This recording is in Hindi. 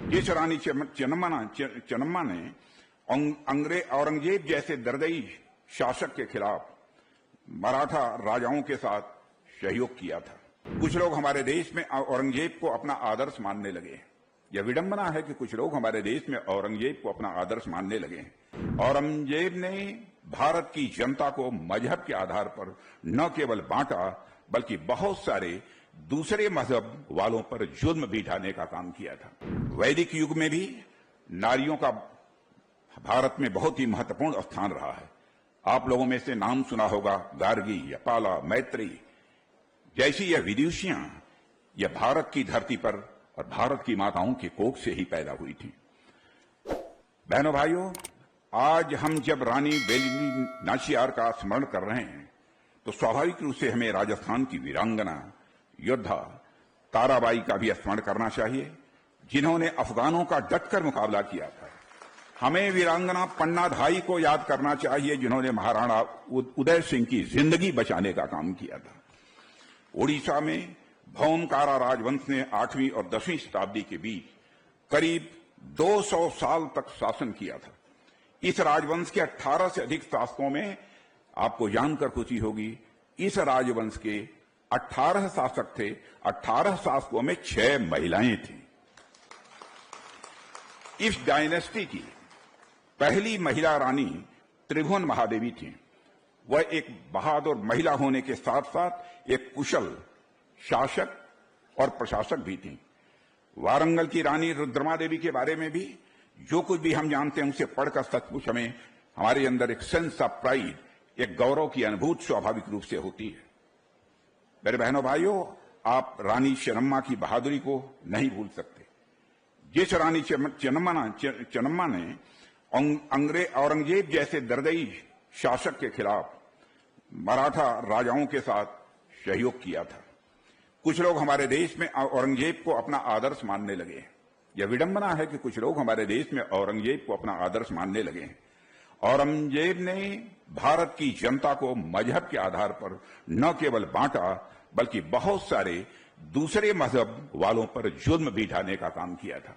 जिस रानी चन्नम्मा ने औरंगजेब जैसे दर्दई शासक के खिलाफ मराठा राजाओं के साथ सहयोग किया था। कुछ लोग हमारे देश में औरंगजेब को अपना आदर्श मानने लगे। यह विडंबना है कि कुछ लोग हमारे देश में औरंगजेब को अपना आदर्श मानने लगे। औरंगजेब ने भारत की जनता को मजहब के आधार पर न केवल बांटा, बल्कि बहुत सारे दूसरे मजहब वालों पर जुल्म भी ढाने का काम किया था। वैदिक युग में भी नारियों का भारत में बहुत ही महत्वपूर्ण स्थान रहा है। आप लोगों में से नाम सुना होगा गार्गी या पाला, मैत्री जैसी यह विदुषियां, यह भारत की धरती पर और भारत की माताओं के कोख से ही पैदा हुई थी। बहनों भाइयों, आज हम जब रानी वेलुनी नाचियार का स्मरण कर रहे हैं तो स्वाभाविक रूप से हमें राजस्थान की वीरांगना योद्धा ताराबाई का भी स्मरण करना चाहिए, जिन्होंने अफगानों का डटकर मुकाबला किया था। हमें वीरांगना पन्नाधाई को याद करना चाहिए, जिन्होंने महाराणा उदय सिंह की जिंदगी बचाने का काम किया था। ओडिशा में भौमकारा राजवंश ने 8वीं और 10वीं शताब्दी के बीच करीब 200 साल तक शासन किया था। इस राजवंश के 18 से अधिक शासकों में आपको जानकर खुशी होगी, इस राजवंश के 18 शासक थे। 18 शासकों में 6 महिलाएं थीं। इस डायनेस्टी की पहली महिला रानी त्रिभुवन महादेवी थी। वह एक बहादुर महिला होने के साथ साथ एक कुशल शासक और प्रशासक भी थी। वारंगल की रानी रुद्रमा देवी के बारे में भी जो कुछ भी हम जानते हैं, उसे पढ़कर सचमुच हमें हमारे अंदर एक सेंस ऑफ प्राइड, एक गौरव की अनुभूति स्वाभाविक रूप से होती है। मेरे बहनों भाइयों, आप रानी चन्नम्मा की बहादुरी को नहीं भूल सकते। जिस रानी चन्नम्मा ने औरंगजेब जैसे दर्दई शासक के खिलाफ मराठा राजाओं के साथ सहयोग किया था। कुछ लोग हमारे देश में औरंगजेब को अपना आदर्श मानने लगे। यह विडंबना है कि कुछ लोग हमारे देश में औरंगजेब को अपना आदर्श मानने लगे। औरंगजेब ने भारत की जनता को मजहब के आधार पर न केवल बांटा, बल्कि बहुत सारे दूसरे मजहब वालों पर जुल्म भी ढाने का काम किया था।